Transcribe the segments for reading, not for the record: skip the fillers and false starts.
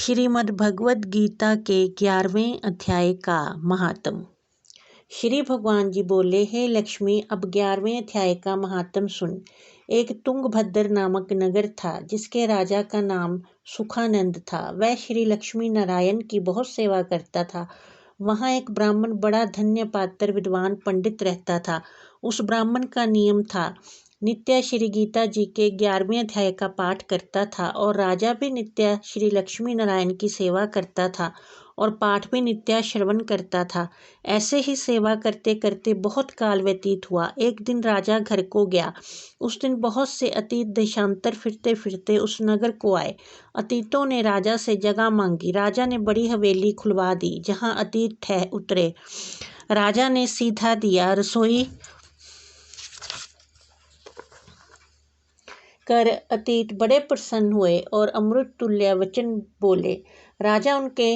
श्रीमद् भगवद गीता के 11वें अध्याय का महात्म। श्री भगवान जी बोले, हे लक्ष्मी, अब 11वें अध्याय का महात्म सुन। एक तुंगभद्र नामक नगर था जिसके राजा का नाम सुखानंद था। वह श्री लक्ष्मी नारायण की बहुत सेवा करता था। वहाँ एक ब्राह्मण बड़ा धन्य पात्र विद्वान पंडित रहता था। उस ब्राह्मण का नियम था, नित्य श्री गीता जी के 11वें अध्याय का पाठ करता था और राजा भी नित्य श्री लक्ष्मी नारायण की सेवा करता था और पाठ भी नित्य श्रवण करता था। ऐसे ही सेवा करते करते बहुत काल व्यतीत हुआ। एक दिन राजा घर को गया। उस दिन बहुत से अतीत देशांतर फिरते फिरते उस नगर को आए। अतीतों ने राजा से जगह मांगी। राजा ने बड़ी हवेली खुलवा दी जहाँ अतीत ठह उतरे। राजा ने सीधा दिया रसोई कर अतीत बड़े प्रसन्न हुए और अमृत तुल्य वचन बोले। राजा उनके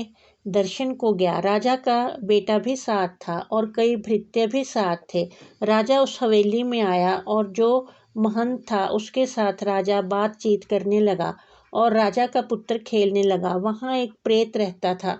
दर्शन को गया। राजा का बेटा भी साथ था और कई भृत्य भी साथ थे। राजा उस हवेली में आया और जो महंत था उसके साथ राजा बातचीत करने लगा और राजा का पुत्र खेलने लगा। वहाँ एक प्रेत रहता था।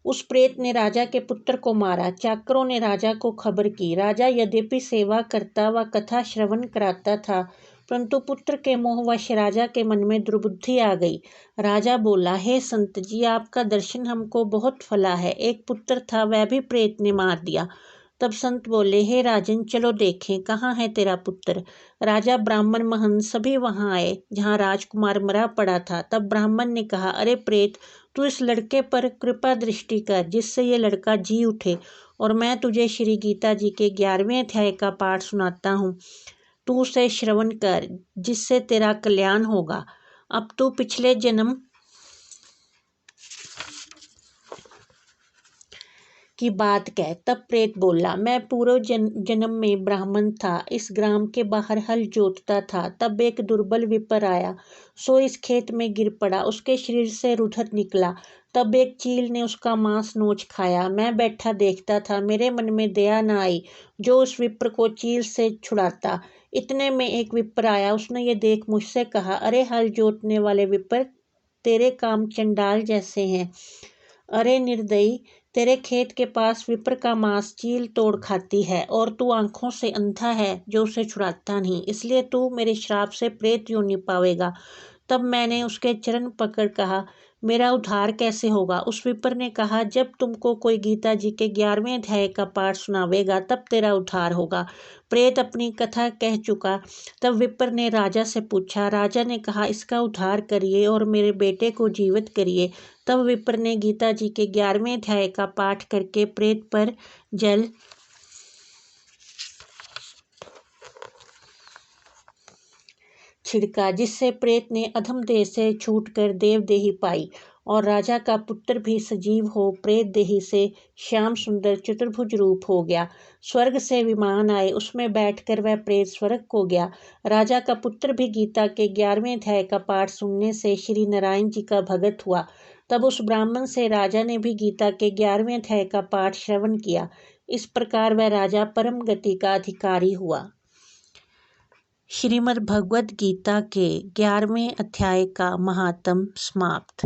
उस प्रेत ने राजा के पुत्र को मारा। चाकरों ने राजा को खबर की। राजा यद्यपि सेवा करता व कथा श्रवण कराता था, परंतु पुत्र के मोहवश राजा के मन में दुर्बुद्धि आ गई। राजा बोला, हे संत जी, आपका दर्शन हमको बहुत फला है। एक पुत्र था, वह भी प्रेत ने मार दिया। तब संत बोले, हे राजन, चलो देखें कहाँ है तेरा पुत्र। राजा, ब्राह्मण, महंत सभी वहाँ आए जहाँ राजकुमार मरा पड़ा था। तब ब्राह्मण ने कहा, अरे प्रेत, तू इस लड़के पर कृपा दृष्टि कर जिससे ये लड़का जी उठे और मैं तुझे श्री गीता जी के 11वें अध्याय का पाठ सुनाता हूँ। तू उसे श्रवण कर जिससे तेरा कल्याण होगा। अब तू पिछले जन्म की बात कह। तब प्रेत बोला, मैं पूर्व जन्म में ब्राह्मण था, इस ग्राम के बाहर हल जोतता था। तब एक दुर्बल विपर आया, सो इस खेत में गिर पड़ा। उसके शरीर से रुधिर निकला। तब एक चील ने उसका मांस नोच खाया। मैं बैठा देखता था। मेरे मन में दया न आई जो उस विप्र को चील से छुड़ाता। इतने में एक विप्र आया। उसने ये देख मुझसे कहा, अरे हल जोतने वाले विप्र, तेरे काम चंडाल जैसे हैं। अरे निर्दयी, तेरे खेत के पास विप्र का मांस चील तोड़ खाती है और तू आंखों से अंधा है जो उसे छुड़ाता नहीं, इसलिए तू मेरे श्राप से प्रेत योनि पावेगा। तब मैंने उसके चरण पकड़ कहा, मेरा उद्धार कैसे होगा। उस विप्र ने कहा, जब तुमको कोई गीता जी के 11वें अध्याय का पाठ सुनावेगा तब तेरा उद्धार होगा। प्रेत अपनी कथा कह चुका। तब विप्र ने राजा से पूछा। राजा ने कहा, इसका उद्धार करिए और मेरे बेटे को जीवित करिए। तब विप्र ने गीता जी के 11वें अध्याय का पाठ करके प्रेत पर जल छिड़का, जिससे प्रेत ने अधम देह से छूटकर देवदेही पाई और राजा का पुत्र भी सजीव हो प्रेत देही से श्याम सुंदर चतुर्भुज रूप हो गया। स्वर्ग से विमान आए, उसमें बैठकर वह प्रेत स्वर्ग को गया। राजा का पुत्र भी गीता के 11वें अध्याय का पाठ सुनने से श्री नारायण जी का भगत हुआ। तब उस ब्राह्मण से राजा ने भी गीता के 11वें अध्याय का पाठ श्रवण किया। इस प्रकार वह राजा परम गति का अधिकारी हुआ। श्रीमद् भगवद गीता के 11वें अध्याय का महात्म समाप्त।